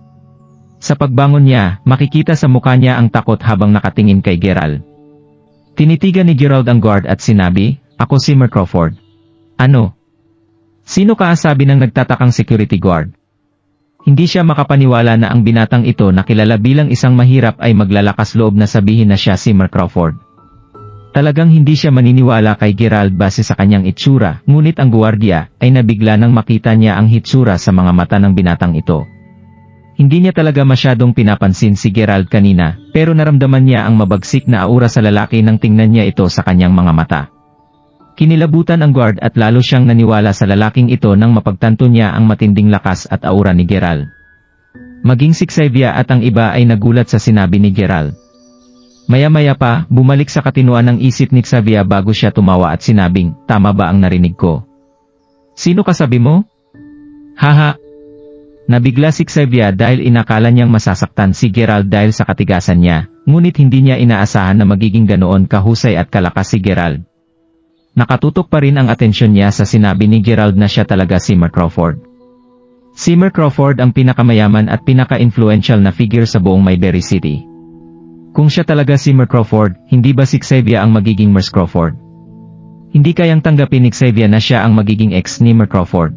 Sa pagbangon niya, makikita sa mukha niya ang takot habang nakatingin kay Gerald. Tinitigan ni Gerald ang guard at sinabi, "Ako si Mark Crawford." "Ano? Sino ka?" sabi ng nagtatakang security guard. Hindi siya makapaniwala na ang binatang ito na kilala bilang isang mahirap ay maglalakas loob na sabihin na siya si Mark Crawford. Talagang hindi siya maniniwala kay Gerald base sa kanyang itsura, ngunit ang guwardiya ay nabigla nang makita niya ang hitsura sa mga mata ng binatang ito. Hindi niya talaga masyadong pinapansin si Gerald kanina, pero naramdaman niya ang mabagsik na aura sa lalaki nang tingnan niya ito sa kanyang mga mata. Kinilabutan ang guard at lalo siyang naniwala sa lalaking ito nang mapagtanto niya ang matinding lakas at aura ni Gerald. Maging si Xavier at ang iba ay nagulat sa sinabi ni Gerald. Maya-maya pa, bumalik sa katinuan ng isip ni Xavier bago siya tumawa at sinabing, "Tama ba ang narinig ko? Sino kasabi mo?" "Haha." Nabigla si Xavier dahil inakala niyang masasaktan si Gerald dahil sa katigasan niya, ngunit hindi niya inaasahan na magiging ganoon kahusay at kalakas si Gerald. Nakatutok pa rin ang atensyon niya sa sinabi ni Gerald na siya talaga si Mark Crawford. Si Mark Crawford ang pinakamayaman at pinaka-influential na figure sa buong Mayberry City. Kung siya talaga si Mark Crawford, hindi ba si Xavier ang magiging Mark Crawford? Hindi kayang tanggapin ni Xavier na siya ang magiging ex ni Mer Crawford.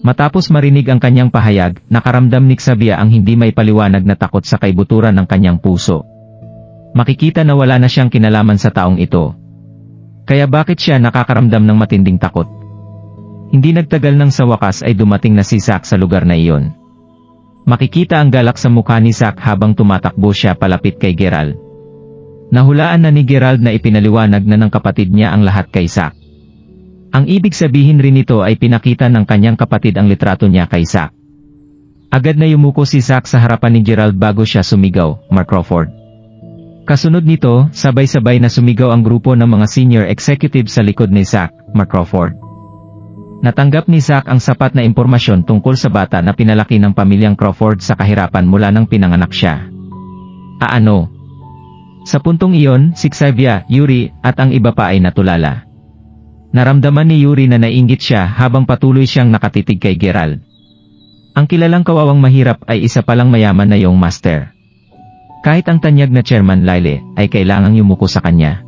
Matapos marinig ang kanyang pahayag, nakaramdam ni Xavier ang hindi may paliwanag na takot sa kaibuturan ng kanyang puso. Makikita na wala na siyang kinalaman sa taong ito. Kaya bakit siya nakakaramdam ng matinding takot? Hindi nagtagal nang sa wakas ay dumating na si Zack sa lugar na iyon. Makikita ang galak sa mukha ni Zack habang tumatakbo siya palapit kay Gerald. Nahulaan na ni Gerald na ipinaliwanag na ng kapatid niya ang lahat kay Zack. Ang ibig sabihin rin nito ay pinakita ng kanyang kapatid ang litrato niya kay Zack. Agad na yumuko si Zack sa harapan ni Gerald bago siya sumigaw, "Mer Crawford." Kasunod nito, sabay-sabay na sumigaw ang grupo ng mga senior executive sa likod ni Zack, "Mer Crawford." Natanggap ni Zack ang sapat na impormasyon tungkol sa bata na pinalaki ng pamilyang Crawford sa kahirapan mula nang pinanganak siya. Ano? Sa puntong iyon, si Xavier, Yuri, at ang iba pa ay natulala. Naramdaman ni Yuri na naiinggit siya habang patuloy siyang nakatitig kay Gerald. Ang kilalang kawawang mahirap ay isa palang mayaman na Young Master. Kahit ang tanyag na Chairman Lyle ay kailangang yumuko sa kanya.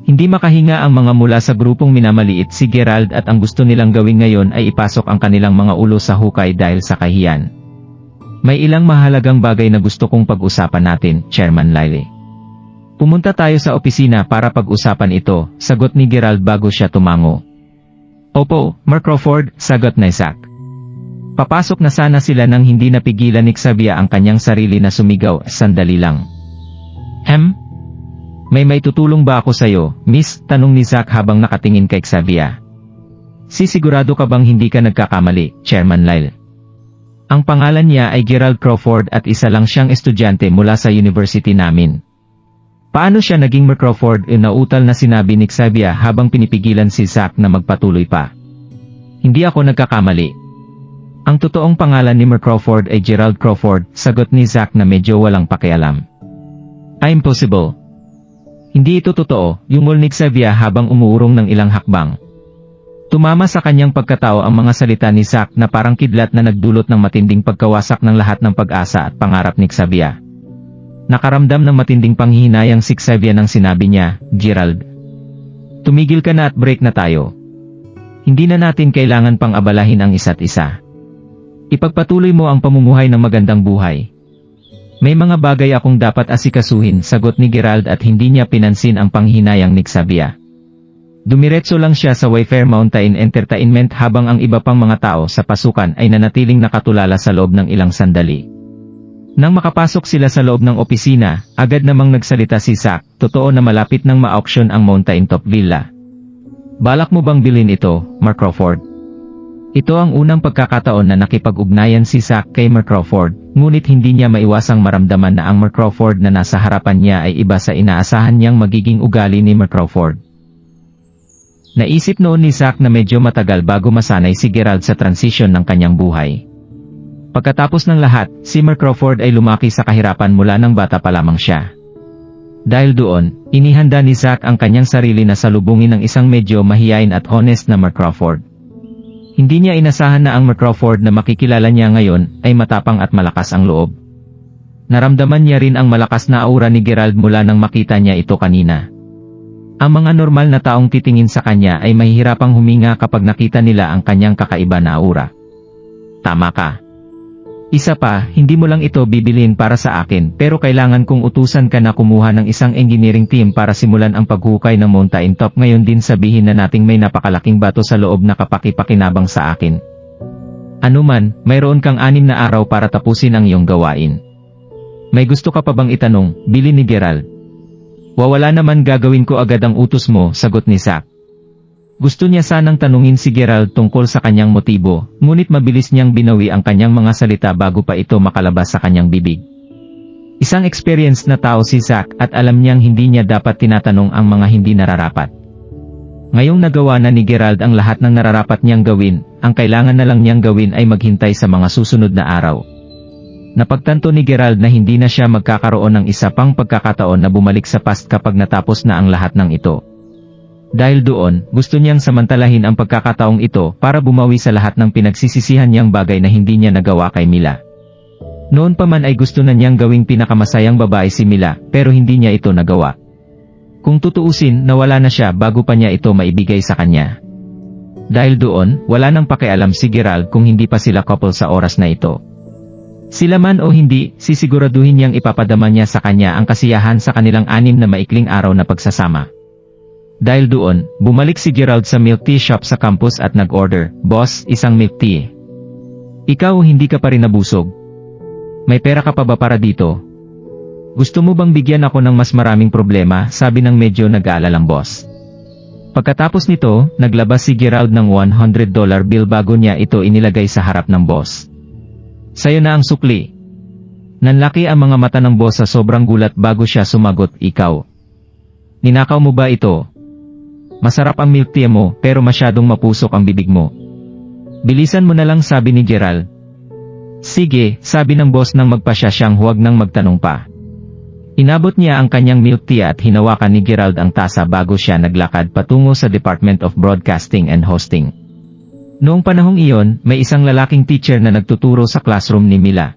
Hindi makahinga ang mga mula sa grupong minamaliit si Gerald at ang gusto nilang gawin ngayon ay ipasok ang kanilang mga ulo sa hukay dahil sa kahiyan. May ilang mahalagang bagay na gusto kong pag-usapan natin, Chairman Lyle. Pumunta tayo sa opisina para pag-usapan ito, sagot ni Gerald bago siya tumango. Opo, Mer Crawford, sagot ni Zack. Papasok na sana sila nang hindi napigilan ni Xavier ang kanyang sarili na sumigaw, "Sandali lang." May tutulong ba ako sa'yo, Miss? Tanong ni Zack habang nakatingin kay Xavier. Sisigurado ka bang hindi ka nagkakamali, Chairman Lyle? Ang pangalan niya ay Gerald Crawford at isa lang siyang estudyante mula sa university namin. Paano siya naging Mer Crawford? Nauutal na sinabi ni Xavier habang pinipigilan si Zack na magpatuloy pa. Hindi ako nagkakamali. Ang totoong pangalan ni Mer Crawford ay Gerald Crawford, sagot ni Zack na medyo walang pakialam. Impossible. Hindi ito totoo, yungol ni Xavier habang umuurong ng ilang hakbang. Tumama sa kanyang pagkatao ang mga salita ni Zack na parang kidlat na nagdulot ng matinding pagkawasak ng lahat ng pag-asa at pangarap ni Xavier. Nakaramdam ng matinding panghihinayang si Xavier nang sinabi niya, "Gerald, tumigil ka na at break na tayo. Hindi na natin kailangan pang abalahin ang isa't isa. Ipagpatuloy mo ang pamumuhay ng magandang buhay." May mga bagay akong dapat asikasuhin, sagot ni Gerald at hindi niya pinansin ang panghihinayang ni Xavier. Dumiretso lang siya sa Wayfair Mountain Entertainment habang ang iba pang mga tao sa pasukan ay nanatiling nakatulala sa loob ng ilang sandali. Nang makapasok sila sa loob ng opisina, agad namang nagsalita si Zack, "Totoo na malapit nang ma-auction ang Mountain Top Villa. Balak mo bang bilhin ito, Mer Crawford?" Ito ang unang pagkakataon na nakipag-ugnayan si Zack kay Mer Crawford, ngunit hindi niya maiwasang maramdaman na ang Mer Crawford na nasa harapan niya ay iba sa inaasahan niyang magiging ugali ni Mer Crawford. Naisip noon ni Zack na medyo matagal bago masanay si Gerald sa transition ng kanyang buhay. Pagkatapos ng lahat, si Mer Crawford ay lumaki sa kahirapan mula nang bata pa lamang siya. Dahil doon, inihanda ni Zack ang kanyang sarili na salubungin ng isang medyo mahiyain at honest na Mer Crawford. Hindi niya inasahan na ang Mer Crawford na makikilala niya ngayon ay matapang at malakas ang loob. Naramdaman niya rin ang malakas na aura ni Gerald mula nang makita niya ito kanina. Ang mga normal na taong titingin sa kanya ay mahihirapang huminga kapag nakita nila ang kanyang kakaiba na aura. Tama ka. Isa pa, hindi mo lang ito bibilin para sa akin pero kailangan kong utusan ka na kumuha ng isang engineering team para simulan ang paghukay ng mountain top. Ngayon din sabihin na nating may napakalaking bato sa loob na kapakipakinabang sa akin. Anuman, mayroon kang 6 na araw para tapusin ang iyong gawain. May gusto ka pa bang itanong, Billy ni Gerald? Wala naman, gagawin ko agad ang utos mo, sagot ni Zack. Gusto niya sanang tanungin si Gerald tungkol sa kanyang motibo, ngunit mabilis niyang binawi ang kanyang mga salita bago pa ito makalabas sa kanyang bibig. Isang experienced na tao si Zack at alam niyang hindi niya dapat tinatanong ang mga hindi nararapat. Ngayong nagawa na ni Gerald ang lahat ng nararapat niyang gawin, ang kailangan na lang niyang gawin ay maghintay sa mga susunod na araw. Napagtanto ni Gerald na hindi na siya magkakaroon ng isa pang pagkakataon na bumalik sa past kapag natapos na ang lahat ng ito. Dahil doon, gusto niyang samantalahin ang pagkakataong ito para bumawi sa lahat ng pinagsisisihan niyang bagay na hindi niya nagawa kay Mila. Noon pa man ay gusto na niyang gawing pinakamasayang babae si Mila, pero hindi niya ito nagawa. Kung tutuusin, nawala na siya bago pa niya ito maibigay sa kanya. Dahil doon, wala nang pakialam si Gerald kung hindi pa sila couple sa oras na ito. Sila man o hindi, sisiguraduhin niyang ipapadama niya sa kanya ang kasiyahan sa kanilang 6 na maikling araw na pagsasama. Dahil doon, bumalik si Gerald sa milk tea shop sa campus at nag-order, "Boss, isang milk tea." "Ikaw hindi ka pa rin nabusog? May pera ka pa ba para dito? Gusto mo bang bigyan ako ng mas maraming problema?" sabi ng medyo nag-aalalang boss. Pagkatapos nito, naglabas si Gerald ng $100 bill bago niya ito inilagay sa harap ng boss. "Sa'yo na ang sukli." Nanlaki ang mga mata ng boss sa sobrang gulat bago siya sumagot, "Ikaw? Ninakaw mo ba ito? Masarap ang milk tea mo pero masyadong mapusok ang bibig mo. Bilisan mo na lang," sabi ni Gerald. "Sige," sabi ng boss nang magpasya siyang huwag nang magtanong pa. Inabot niya ang kanyang milk tea at hinawakan ni Gerald ang tasa bago siya naglakad patungo sa Department of Broadcasting and Hosting. Noong panahong iyon, may isang lalaking teacher na nagtuturo sa classroom ni Mila.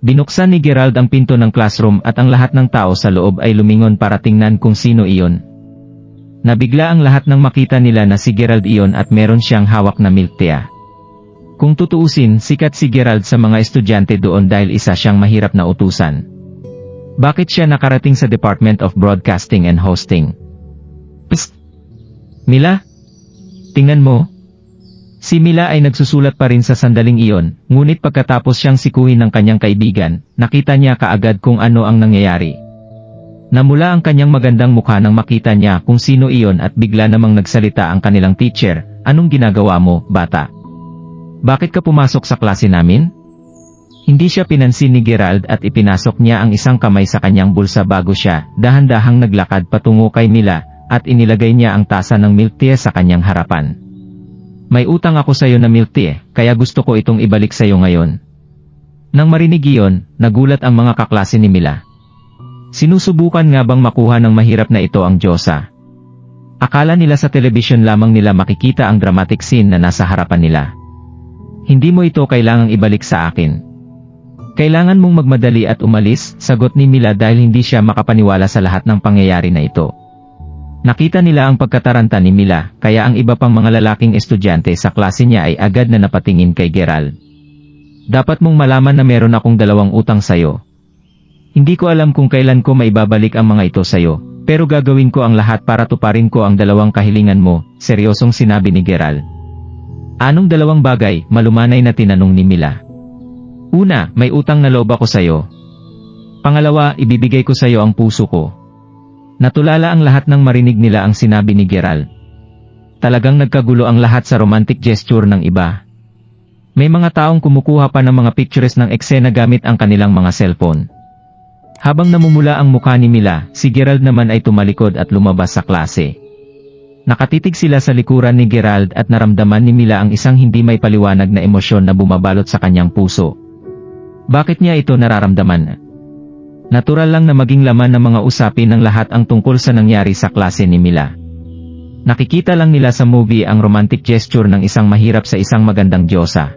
Binuksan ni Gerald ang pinto ng classroom at ang lahat ng tao sa loob ay lumingon para tingnan kung sino iyon. Nabigla ang lahat nang makita nila na si Gerald iyon at meron siyang hawak na milk tea. Kung tutuusin, sikat si Gerald sa mga estudyante doon dahil isa siyang mahirap na utusan. Bakit siya nakarating sa Department of Broadcasting and Hosting? "Psst! Mila? Tingnan mo." Si Mila ay nagsusulat pa rin sa sandaling iyon, ngunit pagkatapos siyang sikuhin ng kanyang kaibigan, nakita niya kaagad kung ano ang nangyayari. Namula ang kanyang magandang mukha nang makita niya kung sino iyon at bigla namang nagsalita ang kanilang teacher, "Anong ginagawa mo, bata? Bakit ka pumasok sa klase namin?" Hindi siya pinansin ni Gerald at ipinasok niya ang isang kamay sa kanyang bulsa bago siya, dahan-dahang naglakad patungo kay Mila, at inilagay niya ang tasa ng milk tea sa kanyang harapan. "May utang ako sa iyo na milk tea, kaya gusto ko itong ibalik sa iyo ngayon." Nang marinig iyon, nagulat ang mga kaklase ni Mila. Sinusubukan nga bang makuha ng mahirap na ito ang Diyosa? Akala nila sa telebisyon lamang nila makikita ang dramatic scene na nasa harapan nila. "Hindi mo ito kailangang ibalik sa akin. Kailangan mong magmadali at umalis," sagot ni Mila dahil hindi siya makapaniwala sa lahat ng pangyayari na ito. Nakita nila ang pagkataranta ni Mila, kaya ang iba pang mga lalaking estudyante sa klase niya ay agad na napatingin kay Gerald. "Dapat mong malaman na meron akong 2 utang sayo. Hindi ko alam kung kailan ko maibabalik ang mga ito sayo, pero gagawin ko ang lahat para tuparin ko ang 2 kahilingan mo," seryosong sinabi ni Gerald. "Anong 2 bagay?" malumanay na tinanong ni Mila. "Una, may utang na loob ako sayo. Pangalawa, ibibigay ko sayo ang puso ko." Natulala ang lahat nang marinig nila ang sinabi ni Gerald. Talagang nagkagulo ang lahat sa romantic gesture ng iba. May mga taong kumukuha pa ng mga pictures ng eksena gamit ang kanilang mga cellphone. Habang namumula ang mukha ni Mila, si Gerald naman ay tumalikod at lumabas sa klase. Nakatitig sila sa likuran ni Gerald at naramdaman ni Mila ang isang hindi may paliwanag na emosyon na bumabalot sa kanyang puso. Bakit niya ito nararamdaman? Natural lang na maging laman ng mga usapin ng lahat ang tungkol sa nangyari sa klase ni Mila. Nakikita lang nila sa movie ang romantic gesture ng isang mahirap sa isang magandang Diyosa.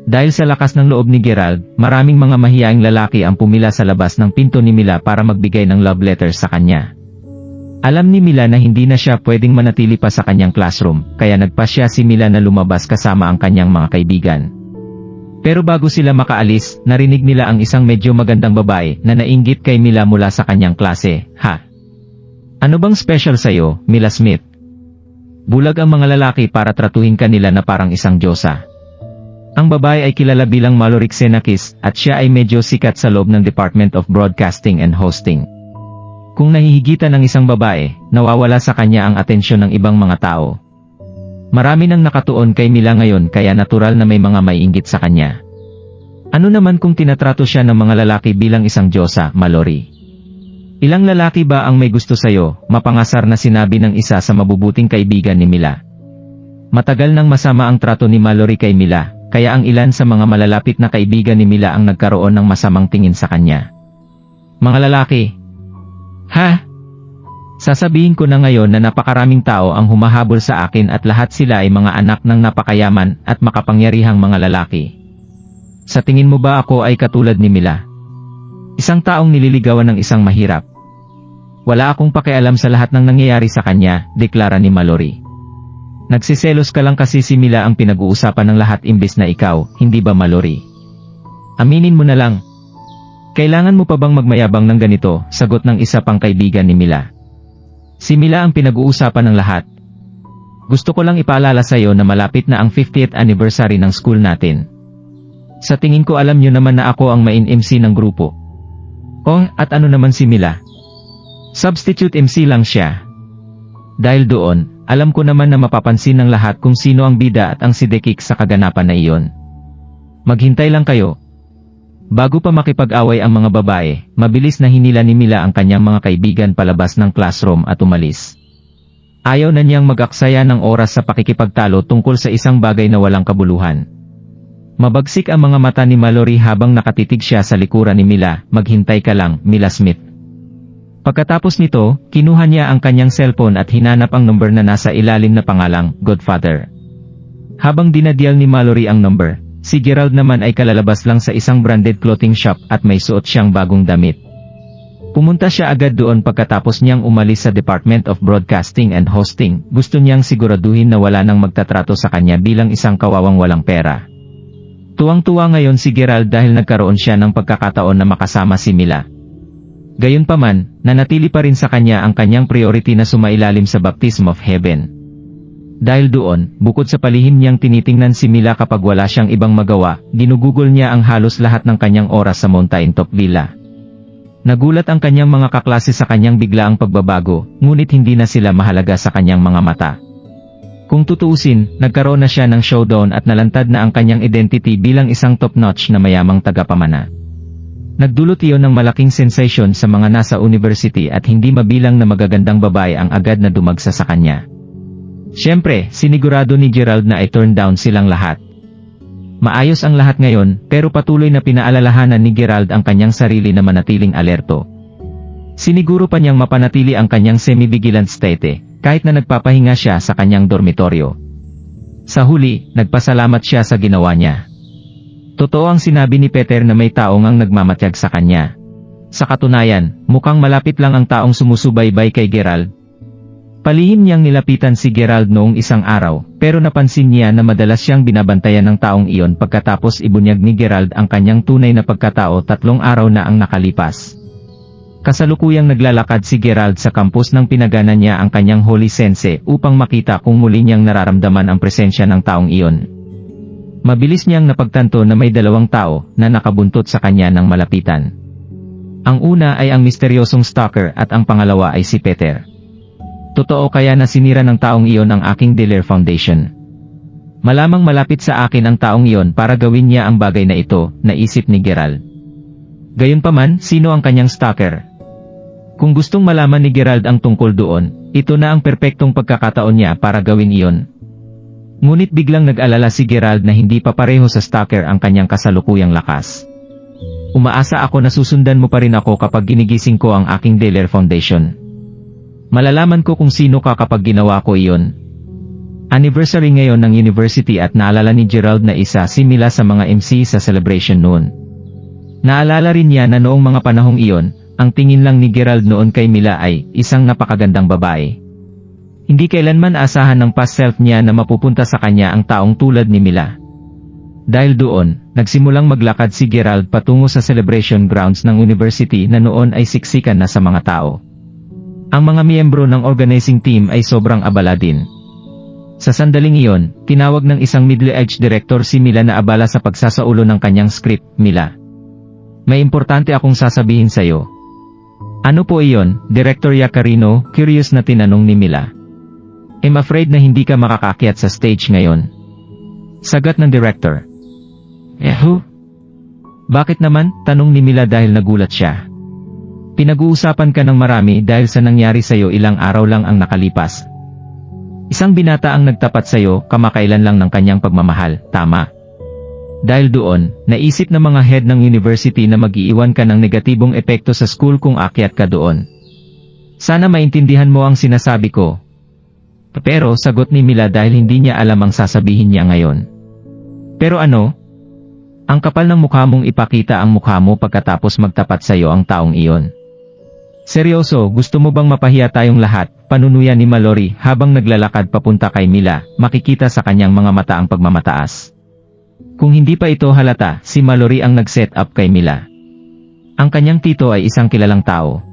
Dahil sa lakas ng loob ni Gerald, maraming mga mahiyaing lalaki ang pumila sa labas ng pinto ni Mila para magbigay ng love letter sa kanya. Alam ni Mila na hindi na siya pwedeng manatili pa sa kanyang classroom, kaya nagpasya si Mila na lumabas kasama ang kanyang mga kaibigan. Pero bago sila makaalis, narinig nila ang isang medyo magandang babae na nainggit kay Mila mula sa kanyang klase. "Ha? Ano bang special sa'yo, Mila Smith? Bulag ang mga lalaki para tratuhin ka nila na parang isang Diyosa." Ang babae ay kilala bilang Mallory Xenakis at siya ay medyo sikat sa loob ng Department of Broadcasting and Hosting. Kung nahihigitan ng isang babae, nawawala sa kanya ang atensyon ng ibang mga tao. Marami nang nakatuon kay Mila ngayon kaya natural na may mga maiinggit sa kanya. "Ano naman kung tinatrato siya ng mga lalaki bilang isang Diyosa, Mallory? Ilang lalaki ba ang may gusto sa'yo?" mapangasar na sinabi ng isa sa mabubuting kaibigan ni Mila. Matagal nang masama ang trato ni Mallory kay Mila, kaya ang ilan sa mga malalapit na kaibigan ni Mila ang nagkaroon ng masamang tingin sa kanya. "Mga lalaki? Ha? Sasabihin ko na ngayon na napakaraming tao ang humahabol sa akin at lahat sila ay mga anak ng napakayaman at makapangyarihang mga lalaki. Sa tingin mo ba ako ay katulad ni Mila? Isang taong nililigawan ng isang mahirap? Wala akong pakialam sa lahat ng nangyayari sa kanya, deklara ni Mallory. Nagsiselos ka lang kasi si Mila ang pinag-uusapan ng lahat imbes na ikaw, hindi ba Mallory? Aminin mo na lang. Kailangan mo pa bang magmayabang ng ganito, sagot ng isa pang kaibigan ni Mila. Si Mila ang pinag-uusapan ng lahat. Gusto ko lang ipaalala sa iyo na malapit na ang 50th anniversary ng school natin. Sa tingin ko alam niyo naman na ako ang main MC ng grupo. Oh, at ano naman si Mila? Substitute MC lang siya. Dahil doon, alam ko naman na mapapansin ng lahat kung sino ang bida at ang sidekik sa kaganapan na iyon. Maghintay lang kayo. Bago pa makipag-away ang mga babae, mabilis na hinila ni Mila ang kanyang mga kaibigan palabas ng classroom at umalis. Ayaw na niyang mag-aksaya ng oras sa pakikipagtalo tungkol sa isang bagay na walang kabuluhan. Mabagsik ang mga mata ni Mallory habang nakatitig siya sa likuran ni Mila. Maghintay ka lang, Mila Smith. Pagkatapos nito, kinuha niya ang kanyang cellphone at hinanap ang number na nasa ilalim na pangalang Godfather. Habang dinadial ni Mallory ang number, si Gerald naman ay kalalabas lang sa isang branded clothing shop at may suot siyang bagong damit. Pumunta siya agad doon pagkatapos niyang umalis sa Department of Broadcasting and Hosting. Gusto niyang siguraduhin na wala nang magtatrato sa kanya bilang isang kawawang walang pera. Tuwang-tuwa ngayon si Gerald dahil nagkaroon siya ng pagkakataon na makasama si Mila. Gayunpaman, nanatili pa rin sa kanya ang kanyang priority na sumailalim sa Baptism of Heaven. Dahil doon, bukod sa palihim niyang tinitingnan si Mila kapag wala siyang ibang magawa, ginugugol niya ang halos lahat ng kanyang oras sa Mountain Top Villa. Nagulat ang kanyang mga kaklase sa kanyang biglaang pagbabago, ngunit hindi na sila mahalaga sa kanyang mga mata. Kung tutuusin, nagkaroon na siya ng showdown at nalantad na ang kanyang identity bilang isang top-notch na mayamang tagapamana. Nagdulot iyon ng malaking sensation sa mga nasa university at hindi mabilang na magagandang babae ang agad na dumagsa sa kanya. Siyempre, sinigurado ni Gerald na i-turn down silang lahat. Maayos ang lahat ngayon, pero patuloy na pinaalalahanan ni Gerald ang kanyang sarili na manatiling alerto. Siniguro pa niyang mapanatili ang kanyang semi-vigilant state, kahit na nagpapahinga siya sa kanyang dormitoryo. Sa huli, nagpasalamat siya sa ginawa niya. Totoo ang sinabi ni Peter na may taong ang nagmamatyag sa kanya. Sa katunayan, mukhang malapit lang ang taong sumusubaybay kay Gerald. Palihim niyang nilapitan si Gerald noong isang araw, pero napansin niya na madalas siyang binabantayan ng taong iyon pagkatapos ibunyag ni Gerald ang kanyang tunay na pagkatao 3 araw na ang nakalipas. Kasalukuyang naglalakad si Gerald sa kampus nang pinagana niya ang kanyang Holy Sense upang makita kung muli niyang nararamdaman ang presensya ng taong iyon. Mabilis niyang napagtanto na may 2 tao na nakabuntot sa kanya ng malapitan. Ang una ay ang misteryosong stalker at ang pangalawa ay si Peter. Totoo kaya na sinira ng taong iyon ang aking Dealer Foundation. Malamang malapit sa akin ang taong iyon para gawin niya ang bagay na ito, naisip ni Gerald. Gayunpaman, sino ang kanyang stalker? Kung gustong malaman ni Gerald ang tungkol doon, ito na ang perpektong pagkakataon niya para gawin iyon. Ngunit biglang nag-alala si Gerald na hindi pa pareho sa stalker ang kanyang kasalukuyang lakas. Umaasa ako na susundan mo pa rin ako kapag ginigising ko ang aking Dealer Foundation. Malalaman ko kung sino ka kapag ginawa ko iyon. Anniversary ngayon ng university at naalala ni Gerald na isa si Mila sa mga MC sa celebration noon. Naalala rin niya na noong mga panahong iyon, ang tingin lang ni Gerald noon kay Mila ay isang napakagandang babae. Hindi kailanman asahan ng past self niya na mapupunta sa kanya ang taong tulad ni Mila. Dahil doon, nagsimulang maglakad si Gerald patungo sa celebration grounds ng university na noon ay siksikan na sa mga tao. Ang mga miyembro ng organizing team ay sobrang abala din. Sa sandaling iyon, tinawag ng isang middle-aged director si Mila na abala sa pagsasaulo ng kanyang script. Mila, may importante akong sasabihin sa'yo. Ano po iyon, Director Yacarino? Curious na tinanong ni Mila. I'm afraid na hindi ka makakakyat sa stage ngayon. Sagot ng director. Who? Bakit naman? Tanong ni Mila dahil nagulat siya. Pinag-uusapan ka ng marami dahil sa nangyari sa'yo ilang araw lang ang nakalipas. Isang binata ang nagtapat sa'yo kamakailan lang ng kanyang pagmamahal, tama? Dahil doon, naisip ng mga head ng university na mag-iiwan ka ng negatibong epekto sa school kung akyat ka doon. Sana maintindihan mo ang sinasabi ko. Pero sagot ni Mila dahil hindi niya alam ang sasabihin niya ngayon. Pero ano? Ang kapal ng mukha mong ipakita ang mukha mo pagkatapos magtapat sa iyo ang taong iyon. Seryoso, gusto mo bang mapahiya tayong lahat? Panunuya ni Mallory habang naglalakad papunta kay Mila, makikita sa kanyang mga mata ang pagmamataas. Kung hindi pa ito halata, si Mallory ang nag-set up kay Mila. Ang kanyang tito ay isang kilalang tao.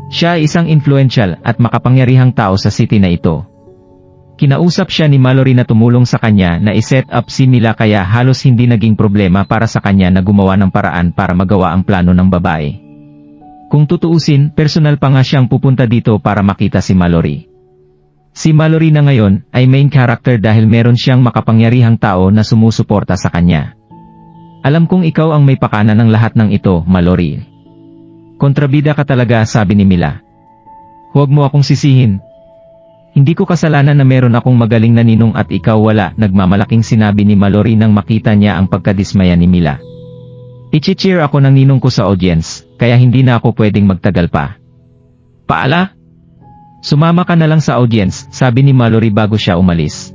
Siya ay isang influential at makapangyarihang tao sa city na ito. Kinausap siya ni Mallory na tumulong sa kanya na i-set up si Mila kaya halos hindi naging problema para sa kanya na gumawa ng paraan para magawa ang plano ng babae. Kung tutuusin, personal pa nga siyang pupunta dito para makita si Mallory. Si Mallory na ngayon ay main character dahil meron siyang makapangyarihang tao na sumusuporta sa kanya. Alam kong ikaw ang may pakana ng lahat ng ito, Mallory. Kontrabida ka talaga, sabi ni Mila. Huwag mo akong sisihin. Hindi ko kasalanan na meron akong magaling na ninong at ikaw wala, nagmamalaking sinabi ni Mallory nang makita niya ang pagkadismaya ni Mila. I-cheer ako ng ninong ko sa audience, kaya hindi na ako pwedeng magtagal pa. Paala? Sumama ka na lang sa audience, sabi ni Mallory bago siya umalis.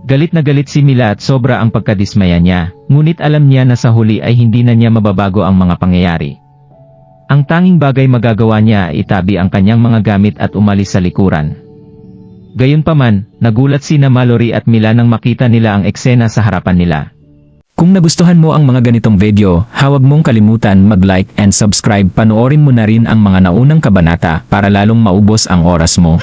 Galit na galit si Mila at sobra ang pagkadismaya niya, ngunit alam niya na sa huli ay hindi na niya mababago ang mga pangyayari. Ang tanging bagay magagawa niya ay itabi ang kanyang mga gamit at umalis sa likuran. Gayunpaman, nagulat sina Mallory at Mila nang makita nila ang eksena sa harapan nila. Kung nagustuhan mo ang mga ganitong video, huwag mong kalimutan mag-like and subscribe. Panoorin mo na rin ang mga naunang kabanata para lalong maubos ang oras mo.